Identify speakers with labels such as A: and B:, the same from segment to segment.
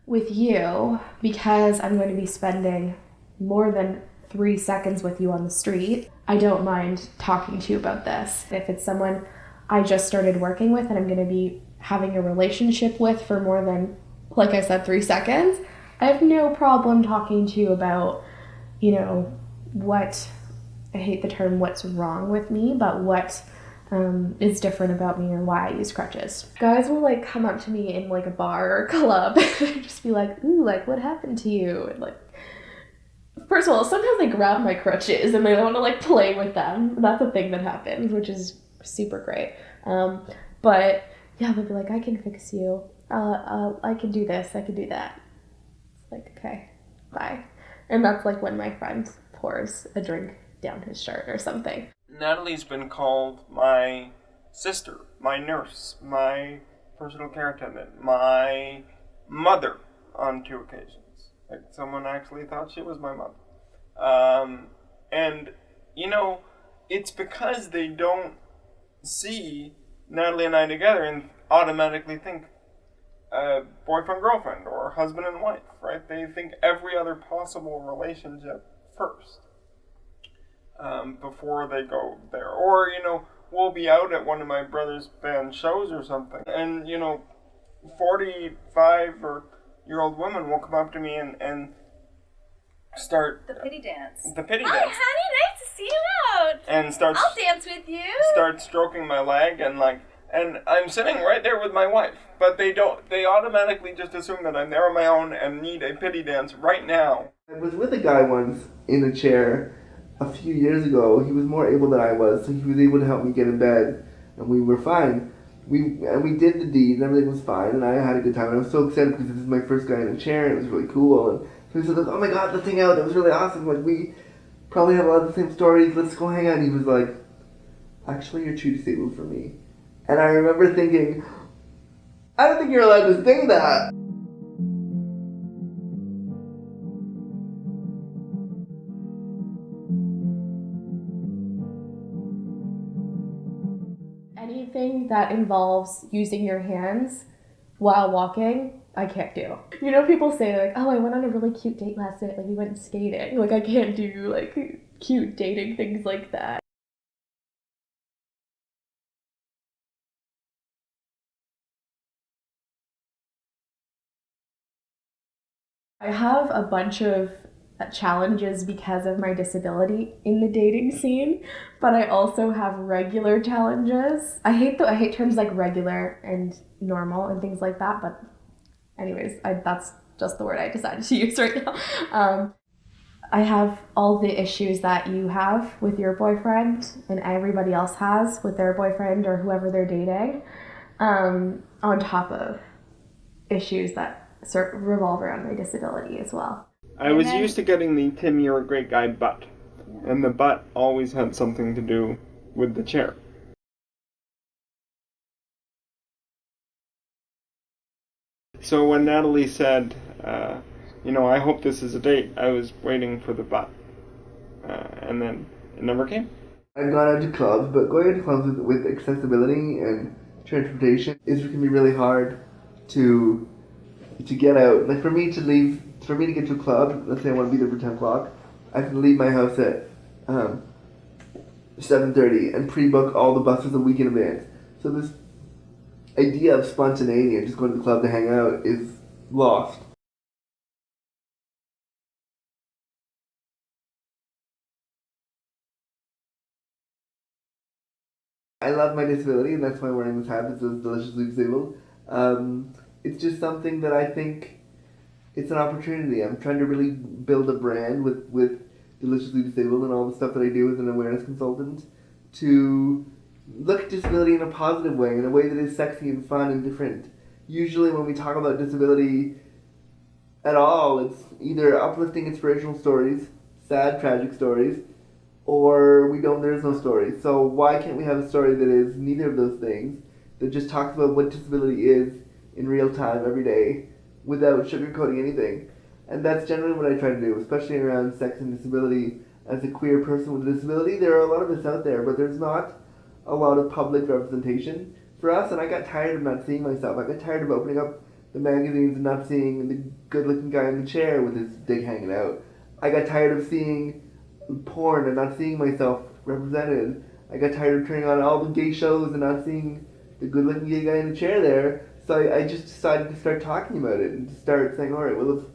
A: with you, because I'm going to be spending more than 3 seconds with you on the street, I don't mind talking to you about this. If it's someone I just started working with and I'm going to be having a relationship with for more than, like I said, 3 seconds, I have no problem talking to you about, what, I hate the term what's wrong with me, but what is different about me or why I use crutches. Guys will like come up to me in like a bar or a club and just be like, ooh, like what happened to you? And like, first of all, sometimes they grab my crutches and they want to like play with them. That's a thing that happens, which is super great. But yeah, they'll be like, I can fix you. I can do this. I can do that. It's like, okay, bye. And that's like when my friend pours a drink down his shirt or something.
B: Natalie's been called my sister, my nurse, my personal care attendant, my mother on 2 occasions. Like, someone actually thought she was my mother. And, it's because they don't see Natalie and I together and automatically think boyfriend-girlfriend or husband and wife, right? They think every other possible relationship first. Before they go there. Or, we'll be out at one of my brother's band shows or something, and, 45-year-old women will come up to me and start...
C: The pity dance.
B: The pity
C: Hi,
B: dance.
C: honey, nice to see you out.
B: And start...
C: I'll dance with you.
B: Start stroking my leg and, and I'm sitting right there with my wife, but they automatically just assume that I'm there on my own and need a pity dance right now.
D: I was with a guy once in a chair a few years ago. He was more able than I was, so he was able to help me get in bed, and we were fine. We did the deed, and everything was fine, and I had a good time. And I was so excited because this is my first guy in a chair, and it was really cool. And so he said, "Oh my God, let's hang out. That was really awesome. Like, we probably have a lot of the same stories. Let's go hang out." And he was like, "Actually, you're too disabled for me." And I remember thinking, I don't think you're allowed to say that.
A: Anything that involves using your hands while walking, I can't do. People say like, oh, I went on a really cute date last night, like we went skating. Like, I can't do like cute dating things like that. I have a bunch of challenges because of my disability in the dating scene, but I also have regular challenges. I hate terms like regular and normal and things like that, but anyways, that's just the word I decided to use right now. I have all the issues that you have with your boyfriend and everybody else has with their boyfriend or whoever they're dating, on top of issues that revolve around my disability as well.
B: I was used to getting the Tim, you're a great guy butt. And the butt always had something to do with the chair. So when Natalie said, I hope this is a date, I was waiting for the butt. And then it never came.
D: I've gone out to clubs, but going out to clubs with accessibility and transportation can be really hard to get out. Like, for me to get to a club, let's say I want to be there for 10 o'clock, I have to leave my house at 7:30 and pre-book all the buses a week in advance. So this idea of spontaneity and just going to the club to hang out is lost. I love my disability, and that's why I'm wearing this hat that says deliciously disabled. It's just something that I think it's an opportunity. I'm trying to really build a brand with Deliciously Disabled and all the stuff that I do as an awareness consultant to look at disability in a positive way, in a way that is sexy and fun and different. Usually when we talk about disability at all, it's either uplifting inspirational stories, sad tragic stories, or there's no story. So why can't we have a story that is neither of those things, that just talks about what disability is in real time every day without sugarcoating anything? And that's generally what I try to do, especially around sex and disability. As a queer person with a disability, there are a lot of us out there, but there's not a lot of public representation for us, and I got tired of not seeing myself. I got tired of opening up the magazines and not seeing the good-looking guy in the chair with his dick hanging out. I got tired of seeing porn and not seeing myself represented. I got tired of turning on all the gay shows and not seeing the good-looking gay guy in the chair there. So I just decided to start talking about it and to start saying, all right, well, if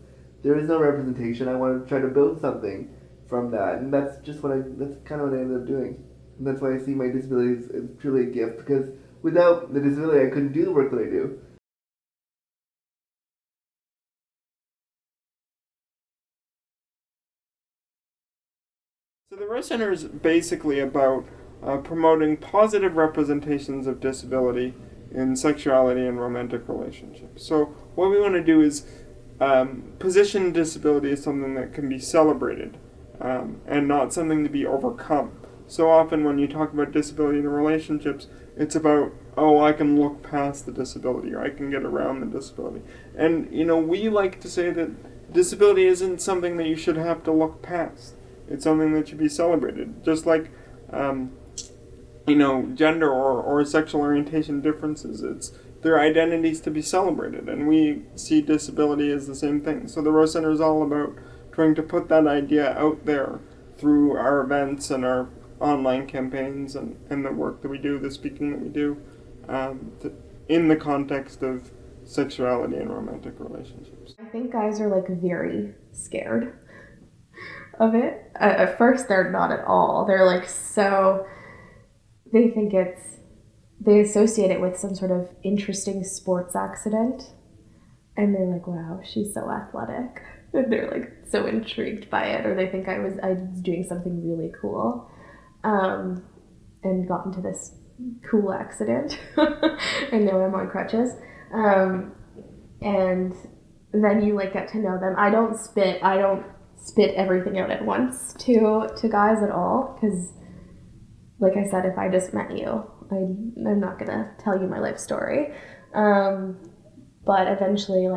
D: there is no representation, I want to try to build something from that. And that's kind of what I ended up doing. And that's why I see my disability as truly a gift, because without the disability, I couldn't do the work that I do.
B: So the Rose Center is basically about promoting positive representations of disability in sexuality and romantic relationships. So what we want to do is position disability as something that can be celebrated and not something to be overcome. So often when you talk about disability in relationships, it's about, oh, I can look past the disability, or I can get around the disability. And, we like to say that disability isn't something that you should have to look past. It's something that should be celebrated. Just like, gender or sexual orientation differences, their identities to be celebrated. And we see disability as the same thing. So the Rose Center is all about trying to put that idea out there through our events and our online campaigns and the work that we do, the speaking that we do, in the context of sexuality and romantic relationships.
A: I think guys are very scared of it. At first they're not at all. They're they think they associate it with some sort of interesting sports accident, and they're like, wow, she's so athletic. And they're so intrigued by it, or they think I was doing something really cool, and got into this cool accident, and now I'm on crutches, and then you get to know them. I don't spit everything out at once to guys at all, because like I said, if I just met you, I'm not gonna tell you my life story, but eventually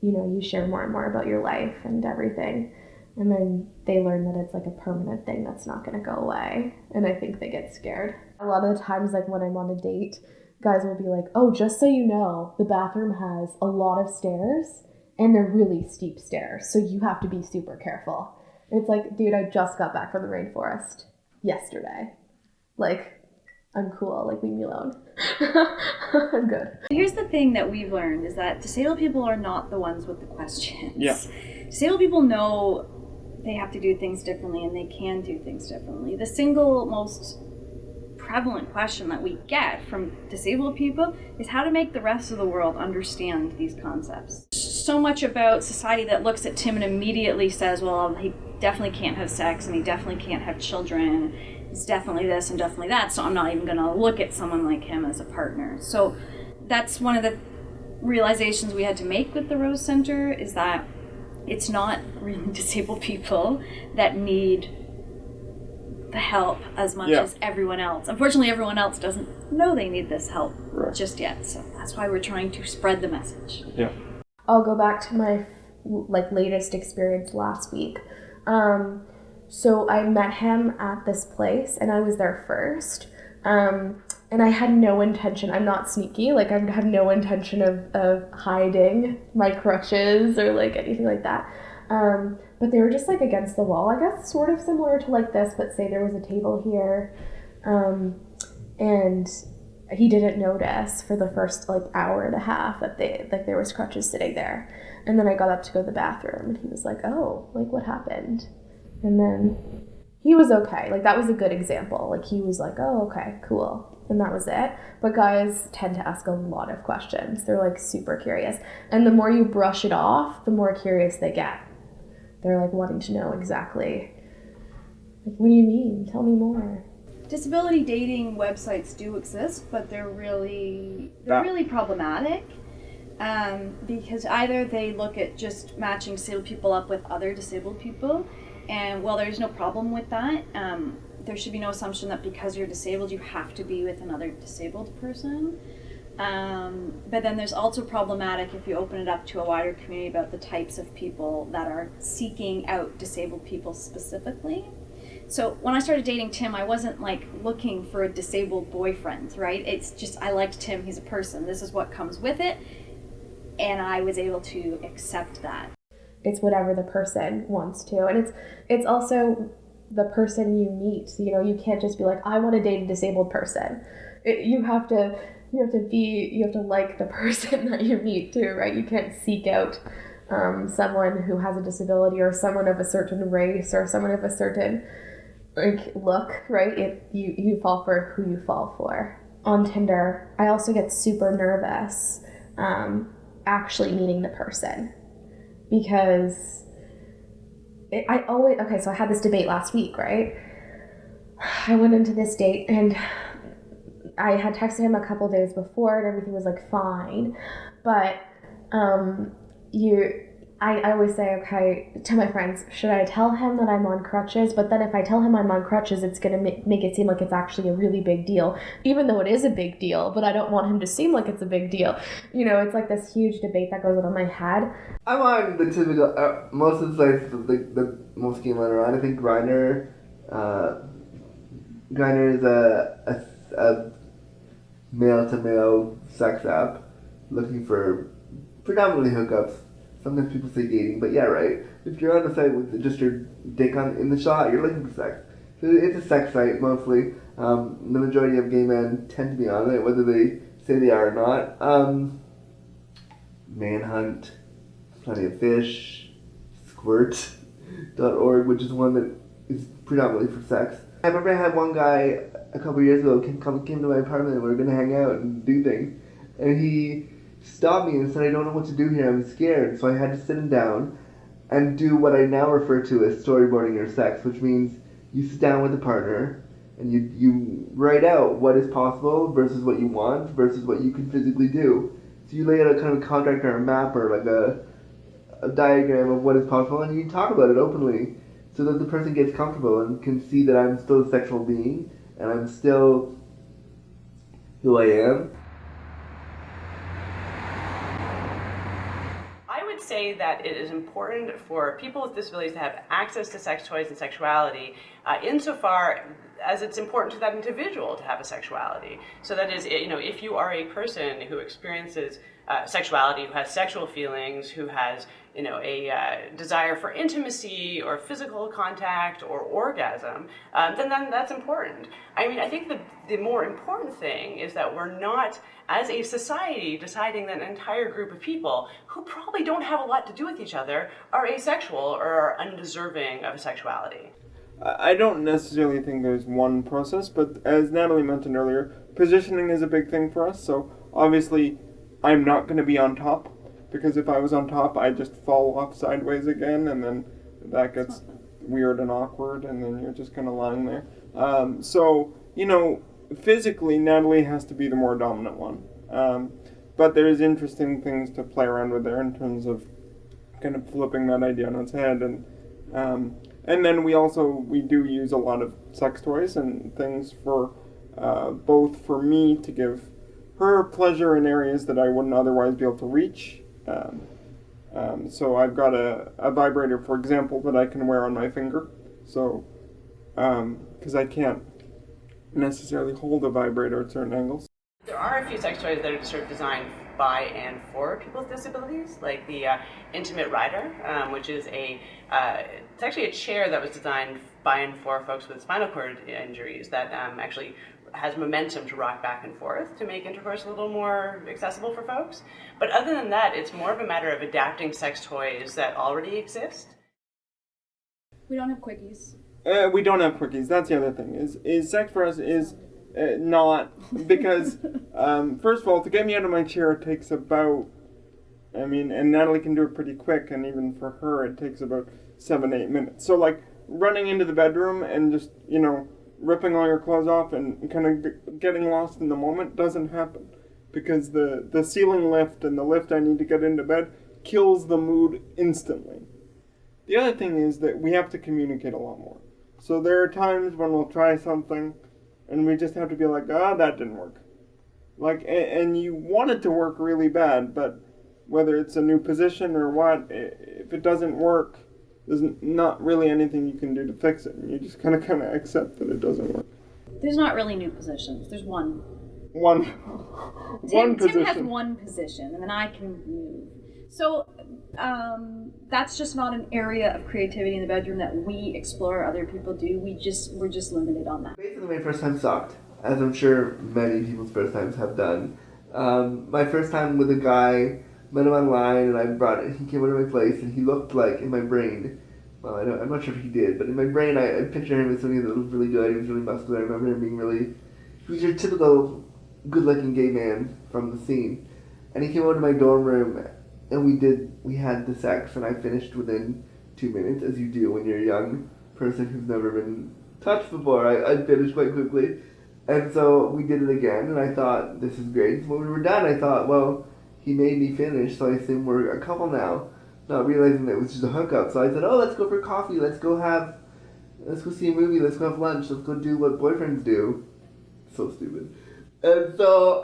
A: you share more and more about your life and everything, and then they learn that it's a permanent thing that's not gonna go away, and I think they get scared. A lot of the times when I'm on a date, guys will be like, oh, just so you know, the bathroom has a lot of stairs, and they're really steep stairs, so you have to be super careful. It's dude, I just got back from the rainforest yesterday. I'm cool, leave me alone. I'm good.
C: Here's the thing that we've learned is that disabled people are not the ones with the questions.
B: Yeah.
C: Disabled people know they have to do things differently, and they can do things differently. The single most prevalent question that we get from disabled people is how to make the rest of the world understand these concepts. So much about society that looks at Tim and immediately says, well, he definitely can't have sex, and he definitely can't have children. He's definitely this and definitely that, so I'm not even going to look at someone like him as a partner. So that's one of the realizations we had to make with the Rose Center, is that it's not really disabled people that need the help as much as everyone else. Unfortunately, everyone else doesn't know they need this help just yet, so that's why we're trying to spread the message.
B: Yeah.
A: I'll go back to my latest experience last week. So I met him at this place, and I was there first, and I had no intention, I'm not sneaky, I had no intention of hiding my crutches or anything like that, but they were just against the wall, I guess, sort of similar to this, but say there was a table here, and he didn't notice for the first hour and a half that there was crutches sitting there, and then I got up to go to the bathroom, and he was like, oh, what happened? And then he was okay. That was a good example. He was like, oh, okay, cool. And that was it. But guys tend to ask a lot of questions. They're super curious. And the more you brush it off, the more curious they get. They're wanting to know exactly, what do you mean? Tell me more.
C: Disability dating websites do exist, but they're really problematic. Because either they look at just matching disabled people up with other disabled people, and while there's no problem with that, there should be no assumption that because you're disabled you have to be with another disabled person. But then there's also problematic if you open it up to a wider community about the types of people that are seeking out disabled people specifically. So when I started dating Tim, I wasn't looking for a disabled boyfriend, right? It's just I liked Tim, he's a person, this is what comes with it. and I was able to accept that.
A: It's whatever the person wants to, and it's also the person you meet. You know, you can't just be like, I want to date a disabled person. You have to like the person that you meet too, right? You can't seek out someone who has a disability or someone of a certain race or someone of a certain look, right? You fall for who you fall for. On Tinder, I also get super nervous actually meeting the person, because so I had this debate last week, right? I went into this date and I had texted him a couple days before and everything was like fine, but I always say, okay, to my friends, should I tell him that I'm on crutches? But then if I tell him I'm on crutches, it's going to make it seem like it's actually a really big deal, even though it is a big deal, but I don't want him to seem like it's a big deal. You know, it's like this huge debate that goes on in my head.
D: I'm on the typical, most of the sites the most game around. I think Grindr is a male-to-male sex app looking for predominantly hookups. Sometimes people say dating, but yeah, right. If you're on the site with just your dick in the shot, you're looking for sex. So it's a sex site mostly. The majority of gay men tend to be on it, whether they say they are or not. Manhunt, Plenty of Fish, Squirt.org, which is one that is predominantly for sex. I remember I had one guy a couple years ago came to my apartment and we were going to hang out and do things. And he stopped me and said, I don't know what to do here, I'm scared. So I had to sit him down and do what I now refer to as storyboarding your sex, which means you sit down with a partner and you write out what is possible versus what you want versus what you can physically do. So you lay out a kind of contract or a map or like a diagram of what is possible, and you talk about it openly so that the person gets comfortable and can see that I'm still a sexual being and I'm still who I am.
E: I would say that it is important for people with disabilities to have access to sex toys and sexuality insofar as it's important to that individual to have a sexuality. So that is, you know, if you are a person who experiences sexuality, who has sexual feelings, who has, you know, a desire for intimacy or physical contact or orgasm, then that's important. I mean, I think the more important thing is that we're not, as a society, deciding that an entire group of people who probably don't have a lot to do with each other are asexual or are undeserving of sexuality.
B: I don't necessarily think there's one process, but as Natalie mentioned earlier, positioning is a big thing for us. So obviously, I'm not going to be on top, because if I was on top, I'd just fall off sideways again, and then that gets weird and awkward, and then you're just kind of lying there. So, you know, physically, Natalie has to be the more dominant one. But there's interesting things to play around with there in terms of kind of flipping that idea on its head, and then we do use a lot of sex toys and things for both for me to give her pleasure in areas that I wouldn't otherwise be able to reach. So I've got a vibrator, for example, that I can wear on my finger. So, because I can't necessarily hold a vibrator at certain angles.
E: There are a few sex toys that are sort of designed by and for people with disabilities, like the Intimate Rider, which is it's actually a chair that was designed by and for folks with spinal cord injuries that actually has momentum to rock back and forth to make intercourse a little more accessible for folks. But other than that, it's more of a matter of adapting sex toys that already exist.
C: We don't have quickies.
B: We don't have quickies. That's the other thing. Is sex for us is not, because first of all, to get me out of my chair it takes about, and Natalie can do it pretty quick, and even for her it takes about 7-8 minutes. So like running into the bedroom and just, you know, ripping all your clothes off and kind of getting lost in the moment doesn't happen, because the ceiling lift and the lift I need to get into bed kills the mood instantly. The other thing is that we have to communicate a lot more. So there are times when we'll try something and we just have to be like, that didn't work. Like, and you want it to work really bad, but whether it's a new position or what, if it doesn't work, there's not really anything you can do to fix it. You just kind of accept that it doesn't work.
C: There's not really new positions. There's one. Tim
B: position.
C: has one position, and then I can move. So that's just not an area of creativity in the bedroom that we explore. Other people do. We're just limited on that.
D: Basically, my first time sucked, as I'm sure many people's first times have done. My first time with a guy, met him online, and he came over to my place, and he looked like, in my brain, well, I'm not sure if he did, but in my brain, I picture him as somebody that looked really good. He was really muscular. I remember him being he was your typical good-looking gay man from the scene. And he came over to my dorm room, and we had the sex, and I finished within 2 minutes, as you do when you're a young person who's never been touched before. I finished quite quickly. And so we did it again, and I thought, this is great. So when we were done, I thought, well, he made me finish, so I assume we're a couple now. Not realizing that it was just a hookup. So I said, oh, let's go for coffee, let's go see a movie, let's go have lunch, let's go do what boyfriends do. So stupid. And so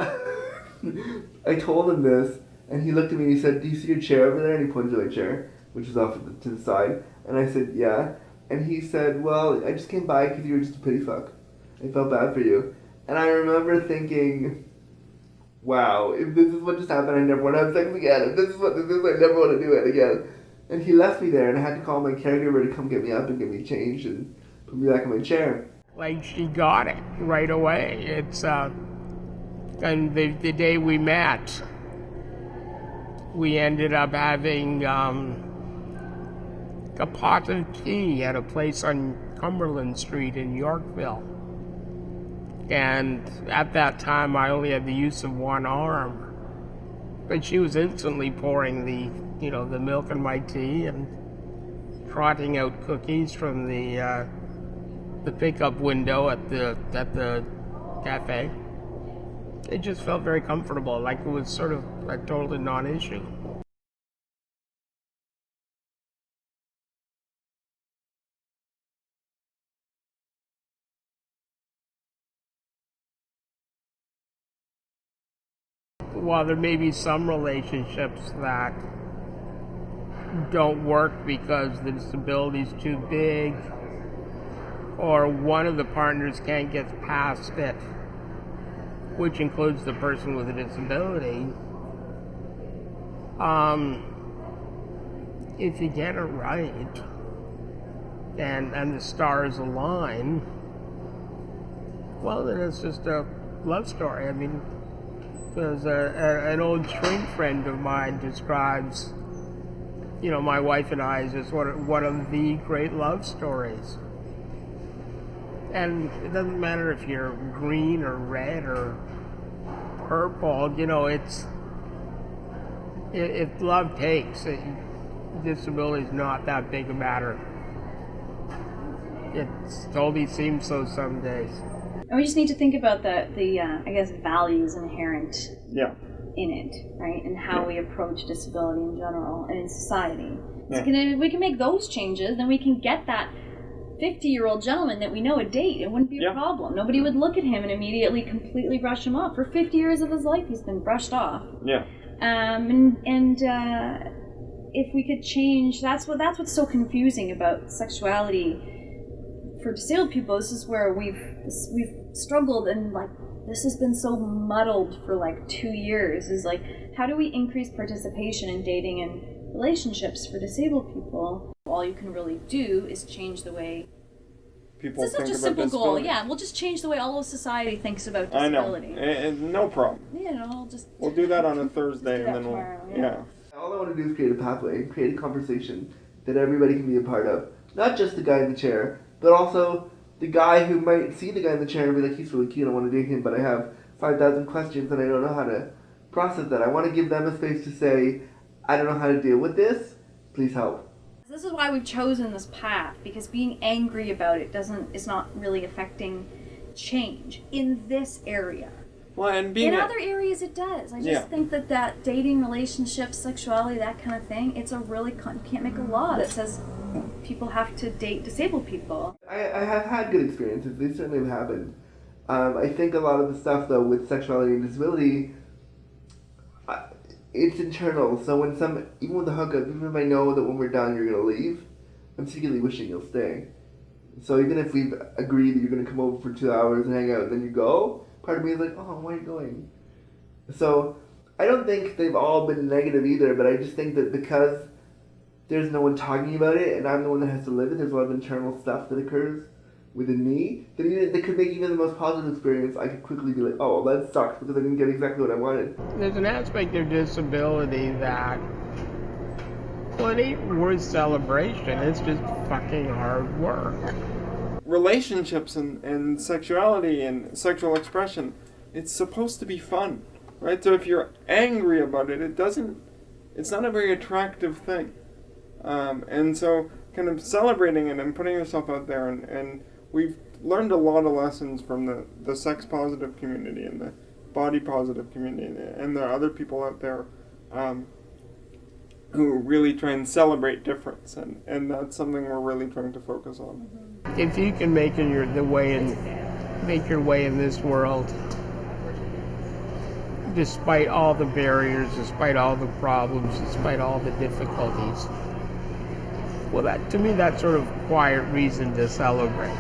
D: I told him this, and he looked at me and he said, do you see your chair over there? And he pointed to my chair, which was off to the side. And I said, yeah. And he said, well, I just came by because you were just a pity fuck. I felt bad for you. And I remember thinking, wow, if this is what just happened, I never want to have sex again. If this is what this is, I never want to do it again. And he left me there, and I had to call my caregiver to come get me up and get me changed and put me back in my chair.
F: Like, she got it right away. It's, and the day we met, we ended up having a pot of tea at a place on Cumberland Street in Yorkville. And at that time, I only had the use of one arm. But she was instantly pouring the milk in my tea and trotting out cookies from the pickup window at the cafe. It just felt very comfortable, like it was sort of a totally non-issue. While there may be some relationships that don't work because the disability is too big, or one of the partners can't get past it, which includes the person with a disability, if you get it right and the stars align, well, then it's just a love story. I mean, there's an old shrink friend of mine describes, my wife and I as just one of the great love stories. And it doesn't matter if you're green or red or purple, if love takes, disability is not that big a matter. It totally seems so some days.
C: And we just need to think about the I guess, values inherent in it, right? And how we approach disability in general and in society. So if we can make those changes, then we can get that 50-year-old gentleman that we know a date. It wouldn't be a problem. Nobody would look at him and immediately completely brush him off. For 50 years of his life, he's been brushed off.
B: Yeah.
C: If we could change, that's what's so confusing about sexuality for disabled people. This is where we've struggled, and this has been so muddled for 2 years. Is how do we increase participation in dating and relationships for disabled people? All you can really do is change the way
B: people
C: it's such a simple goal. Yeah, we'll just change the way all of society thinks about disability.
B: I know, no problem. We'll do that on a Thursday, and then
C: tomorrow,
D: All I want to do is create a pathway, create a conversation that everybody can be a part of. Not just the guy in the chair, but also the guy who might see the guy in the chair and be like, he's really cute, I want to date him, but I have 5,000 questions and I don't know how to process that. I want to give them a space to say, I don't know how to deal with this, please help.
C: This is why we've chosen this path, because being angry about it is not really affecting change in this area.
B: Well, and
C: in other areas it does. I just think that dating, relationships, sexuality, that kind of thing, it's a really, you can't make a law that says people have to date disabled people.
D: I have had good experiences. They certainly have happened. I think a lot of the stuff, though, with sexuality and disability, it's internal. So even with the hookup, even if I know that when we're done you're going to leave, I'm secretly wishing you'll stay. So even if we've agreed that you're going to come over for 2 hours and hang out and then you go, part of me is like, oh, why are you going? So I don't think they've all been negative either, but I just think that because there's no one talking about it, and I'm the one that has to live it, there's a lot of internal stuff that occurs within me, that even they could make even the most positive experience, I could quickly be like, oh, well, that sucks because I didn't get exactly what I wanted.
F: There's an aspect of disability that, well, it ain't worth celebration. It's just fucking hard work.
B: Relationships and sexuality and sexual expression, it's supposed to be fun, right? So if you're angry about it, it's not a very attractive thing. And so kind of celebrating it and putting yourself out there, and we've learned a lot of lessons from the sex positive community and the body positive community, and there are other people out there who really try and celebrate difference, and that's something we're really trying to focus on.
F: If you can make your way in this world, despite all the barriers, despite all the problems, despite all the difficulties, well, that to me, that's sort of quiet reason to celebrate.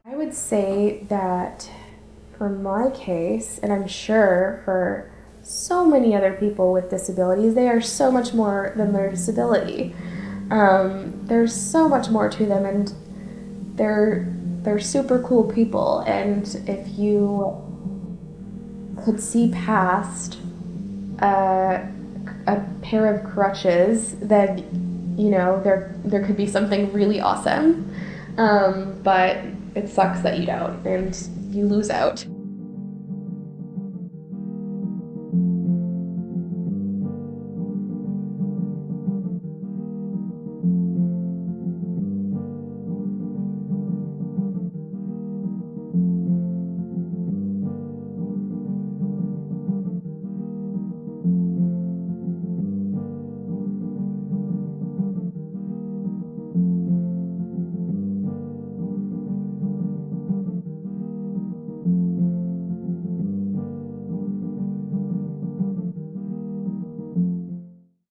A: I would say that for my case, and I'm sure for so many other people with disabilities, they are so much more than their disability. There's so much more to them, and they're super cool people. And if you could see past a pair of crutches, then there could be something really awesome. But it sucks that you don't, and you lose out.